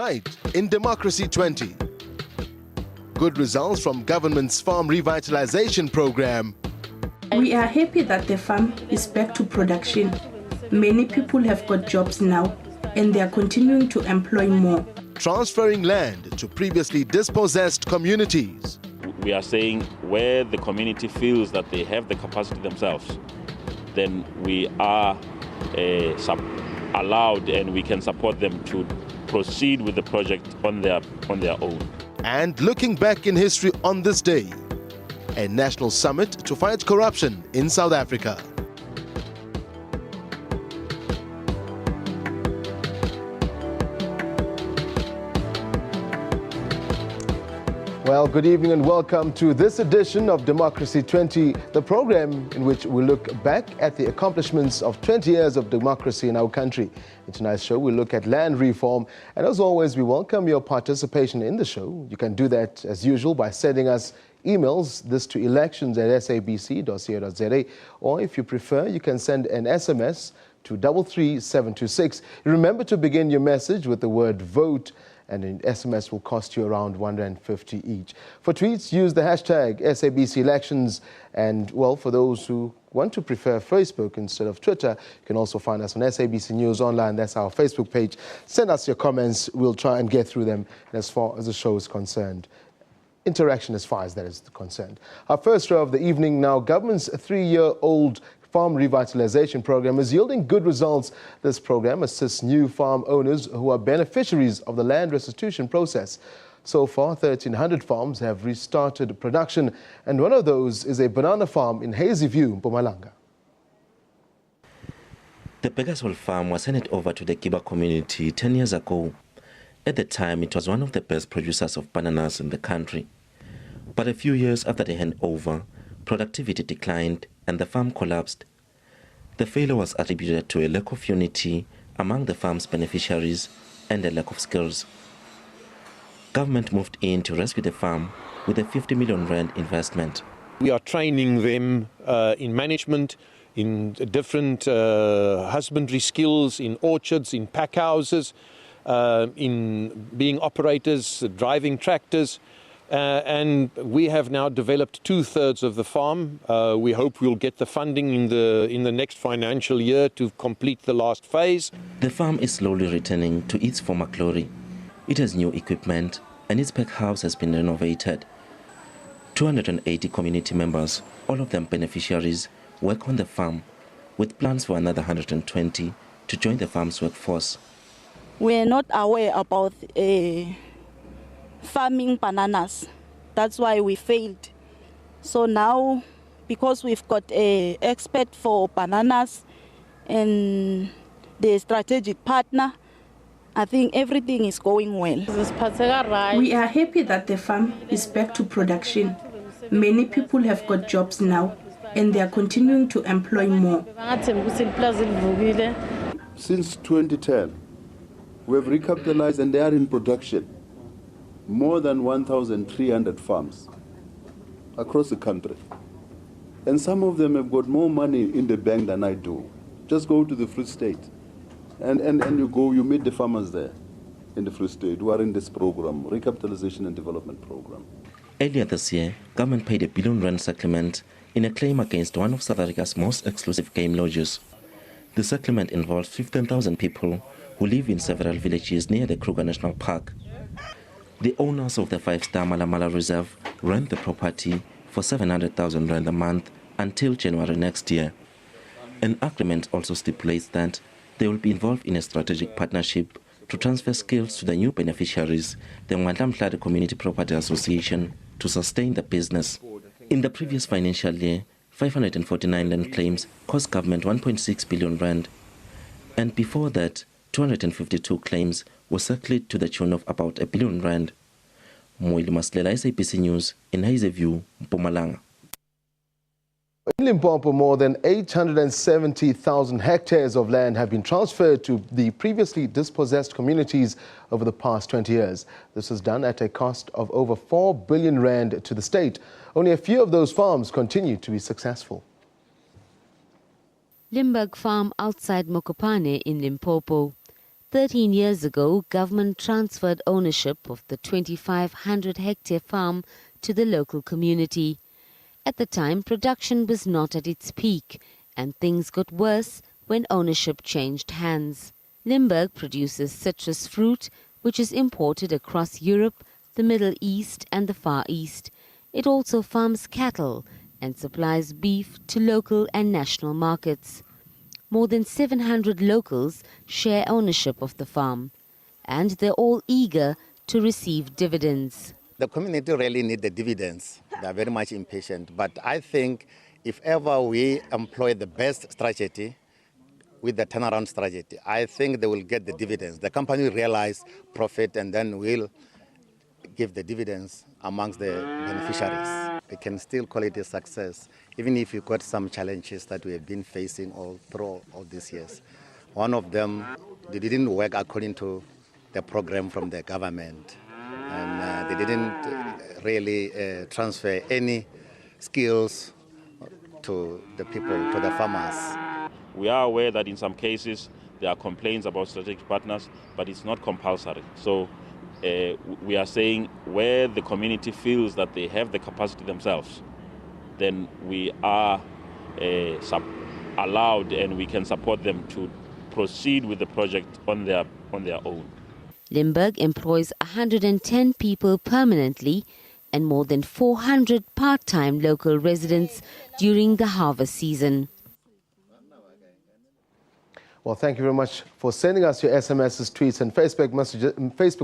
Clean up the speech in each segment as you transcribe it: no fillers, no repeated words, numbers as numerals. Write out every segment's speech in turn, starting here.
Tonight in Democracy 20. Good results from government's farm revitalization program. We are happy that the farm is back to production. Many people have got jobs now and they are continuing to employ more. Transferring land to previously dispossessed communities. We are saying where the community feels that they have the capacity themselves, then we are allowed and we can support them to proceed with the project on their own. And looking back in history on this day, a national summit to fight corruption in South Africa. Well, good evening and welcome to this edition of Democracy 20, the program in which we look back at the accomplishments of 20 years of democracy in our country. In tonight's show, we look at land reform, and as always, we welcome your participation in the show. You can do that, as usual, by sending us emails, this to elections@sabc.co.za, or if you prefer, you can send an SMS to 33726. Remember to begin your message with the word VOTE, and an SMS will cost you around R150 each. For tweets, use the hashtag SABC Elections. And, well, for those who want to prefer Facebook instead of Twitter, you can also find us on SABC News Online. That's our Facebook page. Send us your comments. We'll try and get through them as far as the show is concerned. Interaction as far as that is concerned. Our first row of the evening now, government's 3-year-old farm revitalization program is yielding good results. This program assists new farm owners who are beneficiaries of the land restitution process. So far, 1,300 farms have restarted production, and one of those is a banana farm in Hazy View, Mpumalanga. The Pegasol farm was handed over to the Kiba community 10 years ago. At the time, it was one of the best producers of bananas in the country. But a few years after the handover, productivity declined and the farm collapsed. The failure was attributed to a lack of unity among the farm's beneficiaries and a lack of skills. Government moved in to rescue the farm with a 50 million rand investment. We are training them in management, in different husbandry skills, in orchards, in pack houses, in being operators, driving tractors. And we have now developed 2/3 of the farm. We hope we'll get the funding in the next financial year to complete the last phase. The farm is slowly returning to its former glory. It has new equipment and its pack house has been renovated. 280 community members, all of them beneficiaries, work on the farm, with plans for another 120 to join the farm's workforce. We're not aware about farming bananas. That's why we failed. So now, because we've got an expert for bananas and the strategic partner, I think everything is going well. We are happy that the farm is back to production. Many people have got jobs now and they are continuing to employ more. Since 2010, we have recapitalized and they are in production. More than 1,300 farms across the country. And some of them have got more money in the bank than I do. Just go to the Free State and you meet the farmers there in the Free State who are in this program, recapitalization and development program. Earlier this year, government paid a R1 billion settlement in a claim against one of South Africa's most exclusive game lodges. The settlement involves 15,000 people who live in several villages near the Kruger National Park. The owners of the 5-star Malamala Reserve rent the property for 700,000 rand a month until January next year. An agreement also stipulates that they will be involved in a strategic partnership to transfer skills to the new beneficiaries, the Mwadlamhlade Community Property Association, to sustain the business. In the previous financial year, 549 land claims cost government 1.6 billion rand. And before that, 252 claims were circulated to the tune of about R1 billion. Moili Maslela, SABC News, in Hazy View, Mpumalanga. In Limpopo, more than 870,000 hectares of land have been transferred to the previously dispossessed communities over the past 20 years. This was done at a cost of over 4 billion rand to the state. Only a few of those farms continue to be successful. Limburg Farm outside Mokopane in Limpopo. 13 years ago, government transferred ownership of the 2,500-hectare farm to the local community. At the time, production was not at its peak, and things got worse when ownership changed hands. Limburg produces citrus fruit, which is imported across Europe, the Middle East and the Far East. It also farms cattle and supplies beef to local and national markets. More than 700 locals share ownership of the farm, and they're all eager to receive dividends. The community really need the dividends. They are very much impatient. But I think if ever we employ the best strategy with the turnaround strategy, I think they will get the dividends. The company will realize profit and then will give the dividends amongst the beneficiaries. We can still call it a success, even if you got some challenges that we have been facing all through all these years. One of them, they didn't work according to the program from the government. And they didn't really transfer any skills to the people, to the farmers. We are aware that in some cases there are complaints about strategic partners, but it's not compulsory. So we are saying where the community feels that they have the capacity themselves, then we are allowed and we can support them to proceed with the project on their own. Limburg employs 110 people permanently and more than 400 part-time local residents during the harvest season. Well, thank you very much for sending us your SMSs, tweets and Facebook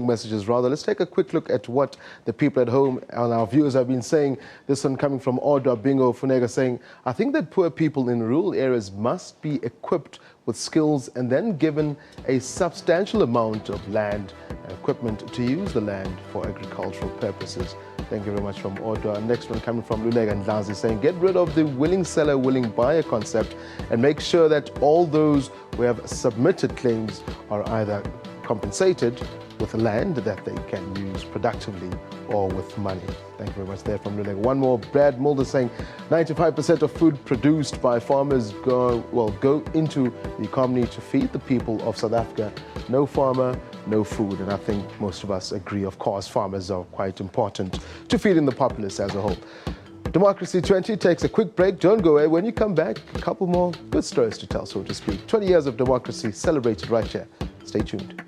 messages. Let's take a quick look at what the people at home and our viewers have been saying. This one coming from Odwa Bingo Funega saying, I think that poor people in rural areas must be equipped with skills and then given a substantial amount of land and equipment to use the land for agricultural purposes. Thank you very much from Odwa. Next one coming from Lulega and Lanzi saying, get rid of the willing seller, willing buyer concept and make sure that all those who have submitted claims are either compensated with land that they can use productively or with money. Thank you very much there from Lulega. One more, Brad Mulder saying 95% of food produced by farmers go into the economy to feed the people of South Africa. No farmer, no food. And I think most of us agree, of course, farmers are quite important to feeding the populace as a whole. Democracy20 takes a quick break. Don't go away. When you come back, a couple more good stories to tell, so to speak. 20 years of democracy celebrated right here. Stay tuned.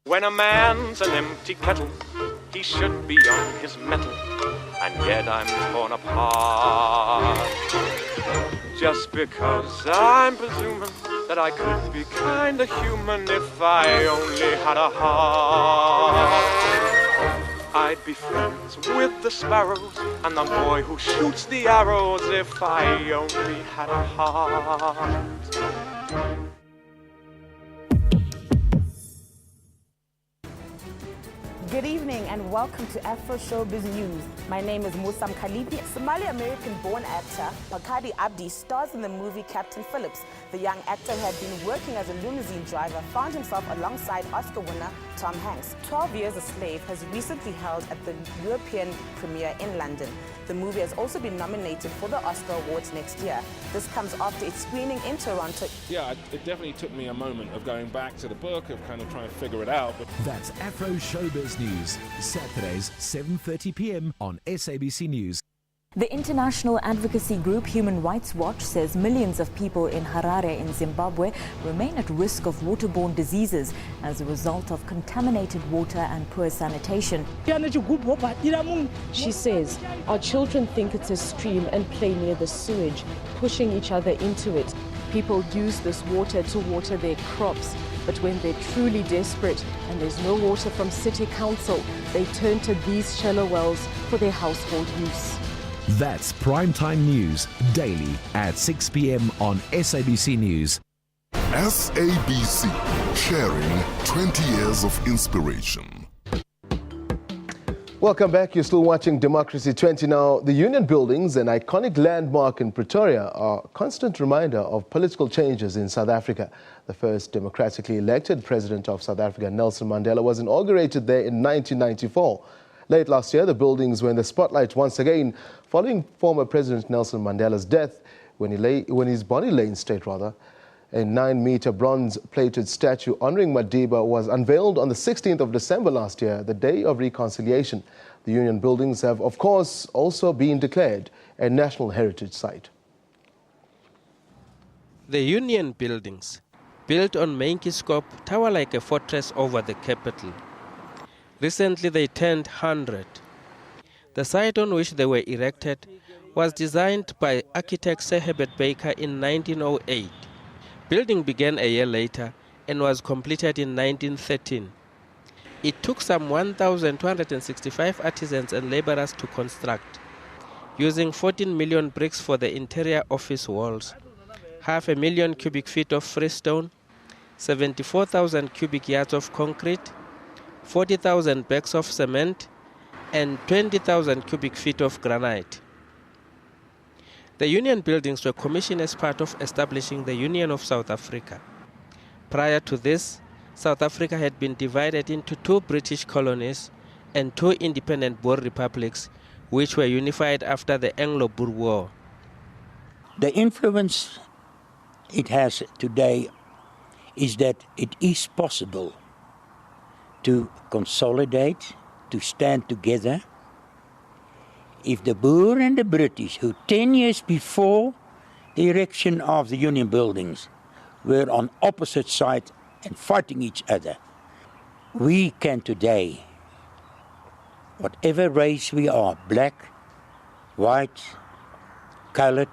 When a man's an empty kettle, he should be on his mettle, and yet I'm torn apart. Just because I'm presuming that I could be kinda human if I only had a heart. I'd be friends with the sparrows and the boy who shoots the arrows if I only had a heart. Good evening and welcome to Afro Showbiz News. My name is Musa Mkhalipi. Somali-American-born actor Makadi Abdi stars in the movie Captain Phillips. The young actor who had been working as a limousine driver found himself alongside Oscar winner Tom Hanks. 12 Years a Slave has recently held at the European premiere in London. The movie has also been nominated for the Oscar Awards next year. This comes after its screening in Toronto. Yeah, it definitely took me a moment of going back to the book, of kind of trying to figure it out. That's Afro Showbiz News, Saturdays, 7:30 p.m. on SABC News. The international advocacy group Human Rights Watch says millions of people in Harare in Zimbabwe remain at risk of waterborne diseases as a result of contaminated water and poor sanitation. She says, our children think it's a stream and play near the sewage, pushing each other into it. People use this water to water their crops, but when they're truly desperate and there's no water from City Council, they turn to these shallow wells for their household use. That's Primetime News, daily at 6 p.m. on SABC News. SABC, sharing 20 years of inspiration. Welcome back. You're still watching Democracy 20 now. The Union Buildings, an iconic landmark in Pretoria, are a constant reminder of political changes in South Africa. The first democratically elected president of South Africa, Nelson Mandela, was inaugurated there in 1994. Late last year, the buildings were in the spotlight once again, following former President Nelson Mandela's death when his body lay in state, rather. A 9-meter bronze-plated statue honoring Madiba was unveiled on the 16th of December last year, the Day of Reconciliation. The Union Buildings have, of course, also been declared a National Heritage Site. The Union Buildings, built on Menkiskop, tower like a fortress over the capital. Recently, they turned 100. The site on which they were erected was designed by architect Sir Herbert Baker in 1908. Building began a year later and was completed in 1913. It took some 1,265 artisans and laborers to construct, using 14 million bricks for the interior office walls, 500,000 cubic feet of freestone, 74,000 cubic yards of concrete, 40,000 bags of cement, and 20,000 cubic feet of granite. The Union Buildings were commissioned as part of establishing the Union of South Africa. Prior to this, South Africa had been divided into 2 British colonies and 2 independent Boer republics, which were unified after the Anglo-Boer War. The influence it has today is that it is possible to consolidate, to stand together. If the Boer and the British, who 10 years before the erection of the Union Buildings were on opposite sides and fighting each other, we can today, whatever race we are, black, white, colored,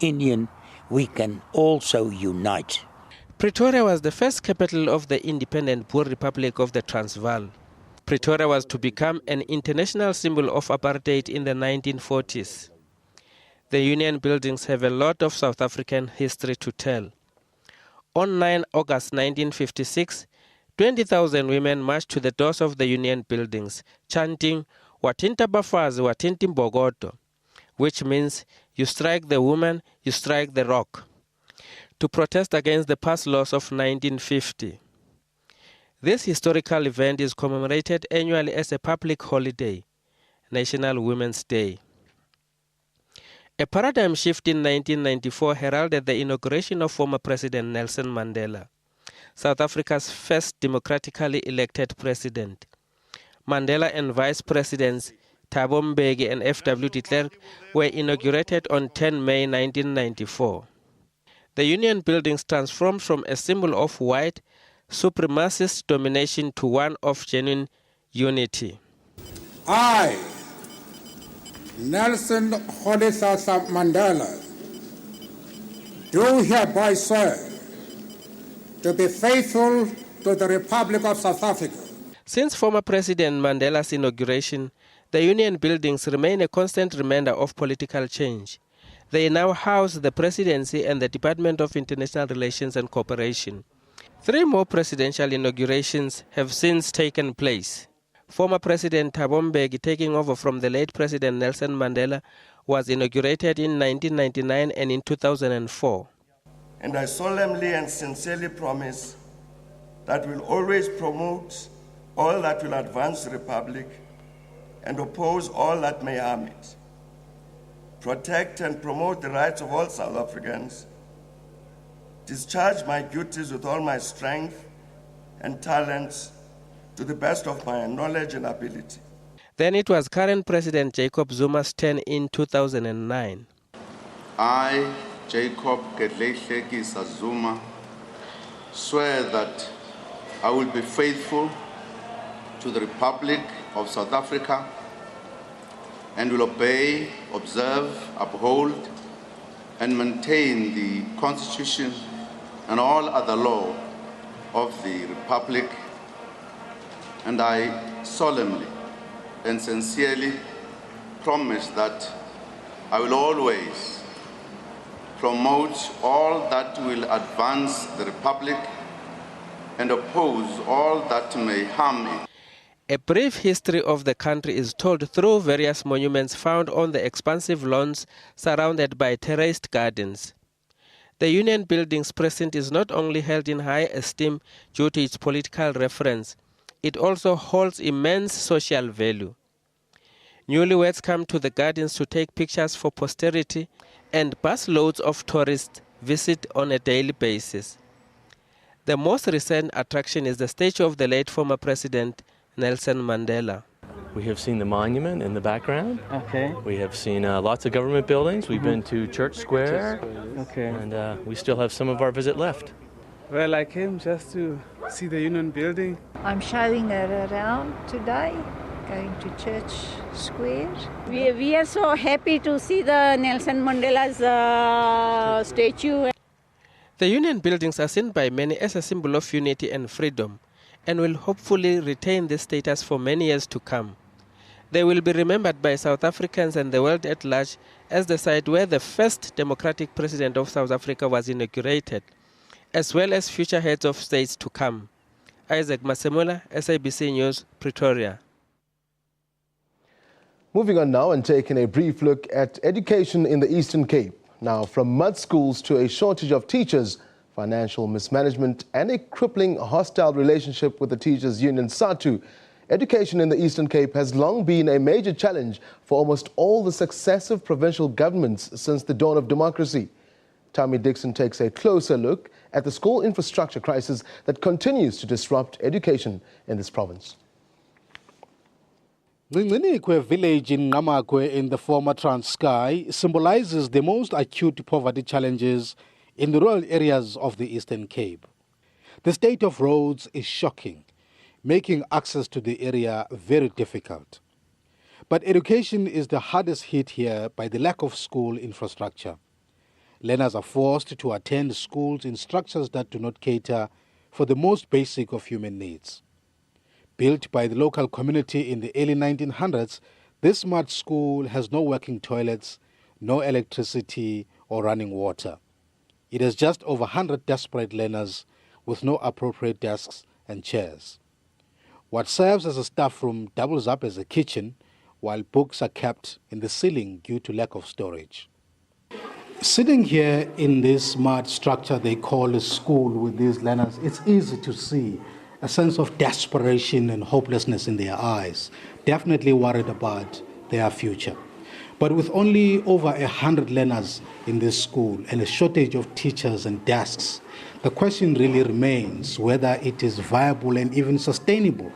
Indian, we can also unite. Pretoria was the first capital of the independent Boer Republic of the Transvaal. Pretoria was to become an international symbol of apartheid in the 1940s. The Union Buildings have a lot of South African history to tell. On 9 August 1956, 20,000 women marched to the doors of the Union Buildings, chanting, "Watinta Bafazi, Watinti Mbogoto," which means, "You strike the woman, you strike the rock," to protest against the past laws of 1950. This historical event is commemorated annually as a public holiday, National Women's Day. A paradigm shift in 1994 heralded the inauguration of former President Nelson Mandela, South Africa's first democratically elected president. Mandela and Vice Presidents Thabo Mbeki and F.W. de Klerk were inaugurated on 10 May 1994. The Union Buildings transformed from a symbol of white supremacist domination to one of genuine unity. I, Nelson Rolihlahla Mandela, do hereby swear to be faithful to the Republic of South Africa. Since former President Mandela's inauguration, the Union Buildings remain a constant reminder of political change. They now house the Presidency and the Department of International Relations and Cooperation. 3 more presidential inaugurations have since taken place. Former President Thabo Mbeki, taking over from the late President Nelson Mandela, was inaugurated in 1999 and in 2004. And I solemnly and sincerely promise that we'll always promote all that will advance the Republic and oppose all that may harm it. Protect and promote the rights of all South Africans. Discharge my duties with all my strength and talents to the best of my knowledge and ability. Then it was current President Jacob Zuma's turn in 2009. I, Jacob Gedleyihlekisa Zuma, swear that I will be faithful to the Republic of South Africa and will obey, observe, uphold, and maintain the Constitution and all other law of the Republic. And I solemnly and sincerely promise that I will always promote all that will advance the Republic and oppose all that may harm it. A brief history of the country is told through various monuments found on the expansive lawns surrounded by terraced gardens. The Union Buildings precinct is not only held in high esteem due to its political reference, it also holds immense social value. Newlyweds come to the gardens to take pictures for posterity, and busloads of tourists visit on a daily basis. The most recent attraction is the statue of the late former president, Nelson Mandela. We have seen the monument in the background. Okay. We have seen lots of government buildings. We've been to Church Square. Okay. And we still have some of our visit left. Well, I came just to see the Union Building. I'm showing it around today, going to Church Square. We are so happy to see the Nelson Mandela's statue. The Union Buildings are seen by many as a symbol of unity and freedom, and will hopefully retain this status for many years to come. They will be remembered by South Africans and the world at large as the site where the first democratic president of South Africa was inaugurated, as well as future heads of states to come. Isaac Masemola, SABC News, Pretoria. Moving on now and taking a brief look at education in the Eastern Cape. Now, from mud schools to a shortage of teachers, financial mismanagement and a crippling hostile relationship with the teachers' union SATU, education in the Eastern Cape has long been a major challenge for almost all the successive provincial governments since the dawn of democracy. Tommy Dixon takes a closer look at the school infrastructure crisis that continues to disrupt education in this province. Ngcinikwe village in Ngamakwe in the former Transkei symbolizes the most acute poverty challenges in the rural areas of the Eastern Cape. The state of roads is shocking, making access to the area very difficult. But education is the hardest hit here by the lack of school infrastructure. Learners are forced to attend schools in structures that do not cater for the most basic of human needs. Built by the local community in the early 1900s, this mud school has no working toilets, no electricity or running water. It has just over 100 desperate learners with no appropriate desks and chairs. What serves as a staff room doubles up as a kitchen, while books are kept in the ceiling due to lack of storage. Sitting here in this mud structure they call a school with these learners, it's easy to see a sense of desperation and hopelessness in their eyes, definitely worried about their future. But with only over 100 learners in this school and a shortage of teachers and desks, the question really remains whether it is viable and even sustainable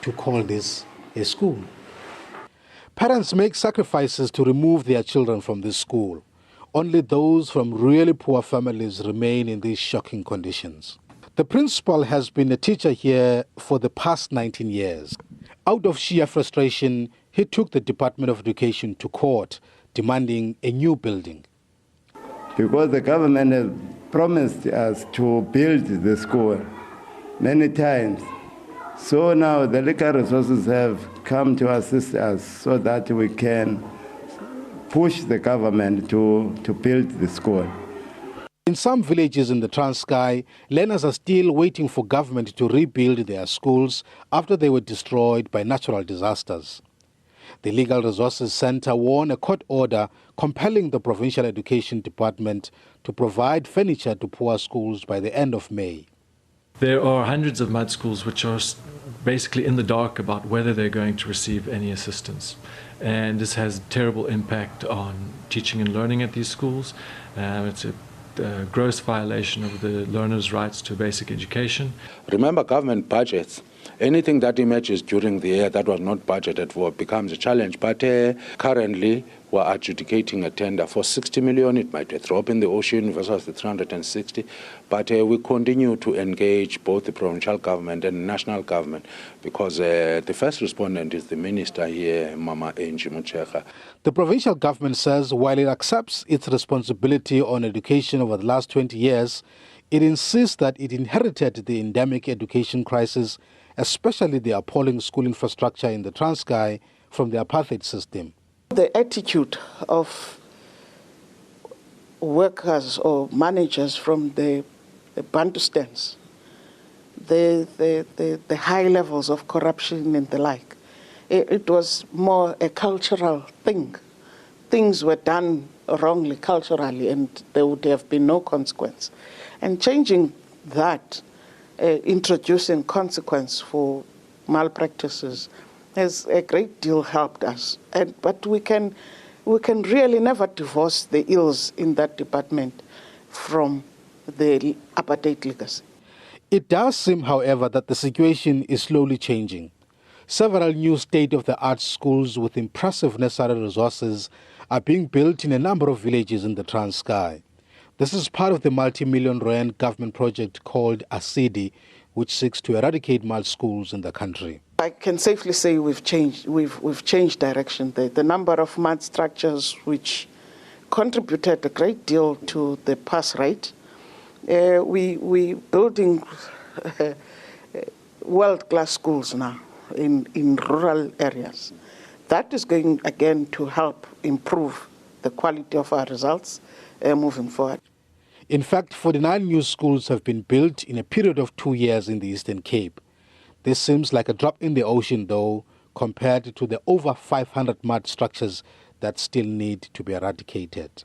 to call this a school. Parents make sacrifices to remove their children from this school. Only those from really poor families remain in these shocking conditions. The principal has been a teacher here for the past 19 years. Out of sheer frustration, he took the Department of Education to court, demanding a new building. Because the government has promised us to build the school many times. So now the local resources have come to assist us so that we can push the government to build the school. In some villages in the Transkei, learners are still waiting for government to rebuild their schools after they were destroyed by natural disasters. The Legal Resources Centre won a court order compelling the Provincial Education Department to provide furniture to poor schools by the end of May. There are hundreds of mud schools which are basically in the dark about whether they're going to receive any assistance. And this has terrible impact on teaching and learning at these schools. It's a gross violation of the learners' rights to basic education. Remember, government budgets. Anything that emerges during the year that was not budgeted for becomes a challenge. But currently, we're adjudicating a tender for 60 million. It might drop in the ocean versus the 360. But we continue to engage both the provincial government and the national government because the first respondent is the minister here, Mama Angie Mucheka. The provincial government says while it accepts its responsibility on education over the last 20 years, it insists that it inherited the endemic education crisis, especially the appalling school infrastructure in the Transkei, from the apartheid system. The attitude of workers or managers from the Bantustans the high levels of corruption and the like. It was more a cultural thing. Things were done wrongly culturally, and there would have been no consequence. And changing that, introducing consequence for malpractices, has a great deal helped us. But we can really never divorce the ills in that department from the apartheid legacy. It does seem, however, that the situation is slowly changing. Several new state-of-the-art schools with impressive necessary resources are being built in a number of villages in the Transkei. This is part of the multi-million rand government project called ASIDI, which seeks to eradicate mal schools in the country. I can safely say we've changed direction. The number of mud structures which contributed a great deal to the pass rate. We building world-class schools now in rural areas. That is going again to help improve the quality of our results moving forward. In fact, 49 new schools have been built in a period of 2 years in the Eastern Cape. This seems like a drop in the ocean, though, compared to the over 500 mud structures that still need to be eradicated.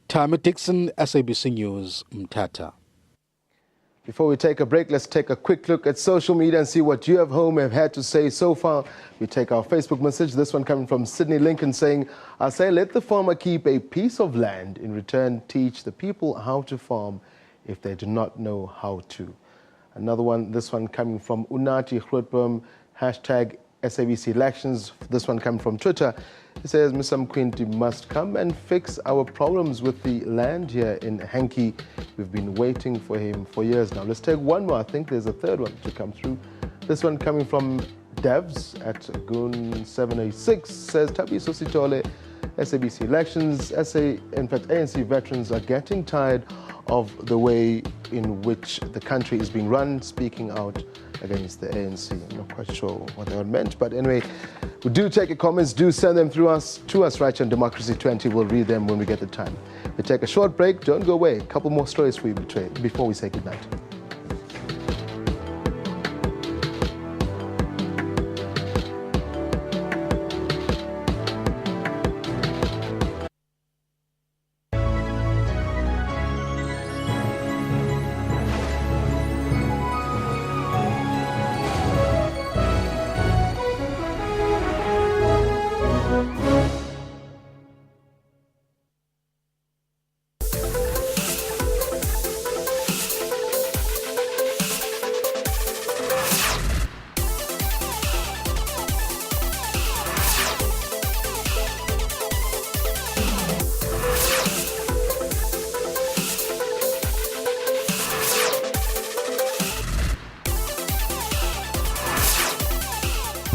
Tammy Dixon, SABC News, Mthatha. Before we take a break, let's take a quick look at social media and see what you at home have had to say so far. We take our Facebook message, this one coming from Sydney Lincoln saying, I say let the farmer keep a piece of land, in return teach the people how to farm if they do not know how to. Another one, this one coming from Unati Grootboom, hashtag SABC elections, this one coming from Twitter. It says, Mr. Mkwinti must come and fix our problems with the land here in Hanky. We've been waiting for him for years now. Let's take one more. I think there's a third one to come through. This one coming from Devs at Goon786 says, Tabiso Sitole, SABC elections. In fact, ANC veterans are getting tired of the way in which the country is being run, speaking out against the ANC. I'm not quite sure what that meant, but anyway, we do take your comments, do send them to us right here on Democracy20. We'll read them when we get the time. We take a short break, don't go away. A couple more stories for you before we say goodnight.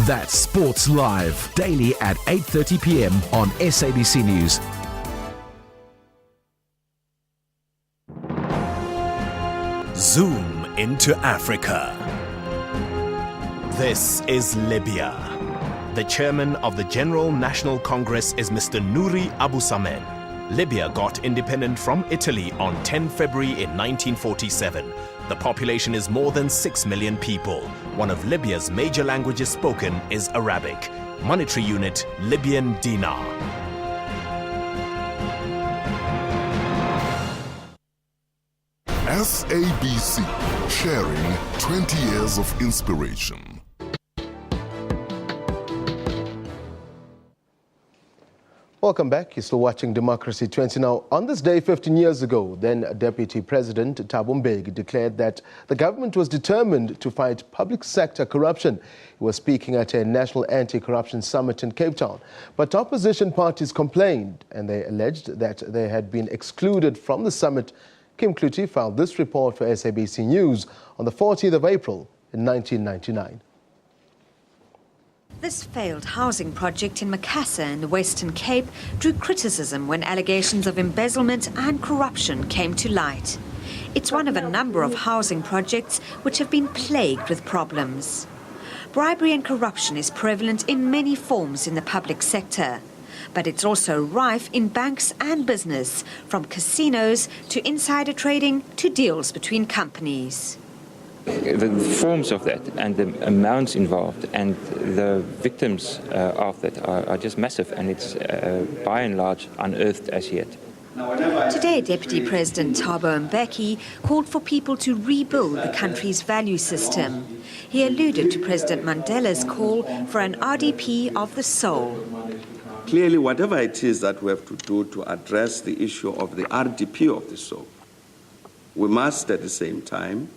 That's Sports Live, daily at 8:30 p.m. on SABC News. Zoom into Africa. This is Libya. The chairman of the General National Congress is Mr. Nouri Abu Samen. Libya got independent from Italy on 10 February in 1947. The population is more than 6 million people. One of Libya's major languages spoken is Arabic. Monetary unit, Libyan dinar. SABC, sharing 20 years of inspiration. Welcome back. You're still watching Democracy20. Now, on this day 15 years ago, then Deputy President Thabo Mbeki declared that the government was determined to fight public sector corruption. He was speaking at a national anti-corruption summit in Cape Town. But opposition parties complained and they alleged that they had been excluded from the summit. Kim Kluti filed this report for SABC News on the 14th of April in 1999. This failed housing project in Macassar in the Western Cape drew criticism when allegations of embezzlement and corruption came to light. It's one of a number of housing projects which have been plagued with problems. Bribery and corruption is prevalent in many forms in the public sector, but it's also rife in banks and business, from casinos to insider trading to deals between companies. The forms of that and the amounts involved and the victims of that are just massive, and it's by and large unearthed as yet. Today, Deputy President Thabo Mbeki called for people to rebuild the country's value system. He alluded to President Mandela's call for an RDP of the soul. Clearly, whatever it is that we have to do to address the issue of the RDP of the soul, we must at the same time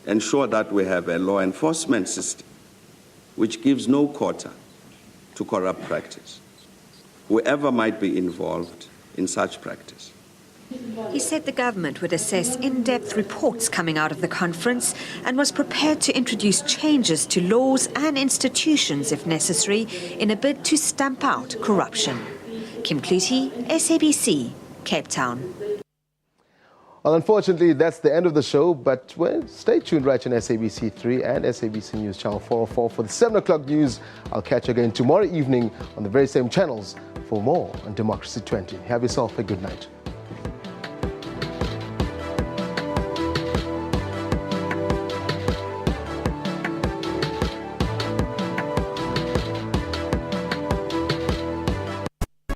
ensure that we have a law enforcement system which gives no quarter to corrupt practice, whoever might be involved in such practice. He said the government would assess in-depth reports coming out of the conference and was prepared to introduce changes to laws and institutions if necessary in a bid to stamp out corruption. Kim Clutie, SABC, Cape Town. Well, unfortunately, that's the end of the show, but stay tuned right on SABC 3 and SABC News Channel 404 for the 7 o'clock news. I'll catch you again tomorrow evening on the very same channels for more on Democracy 20. Have yourself a good night.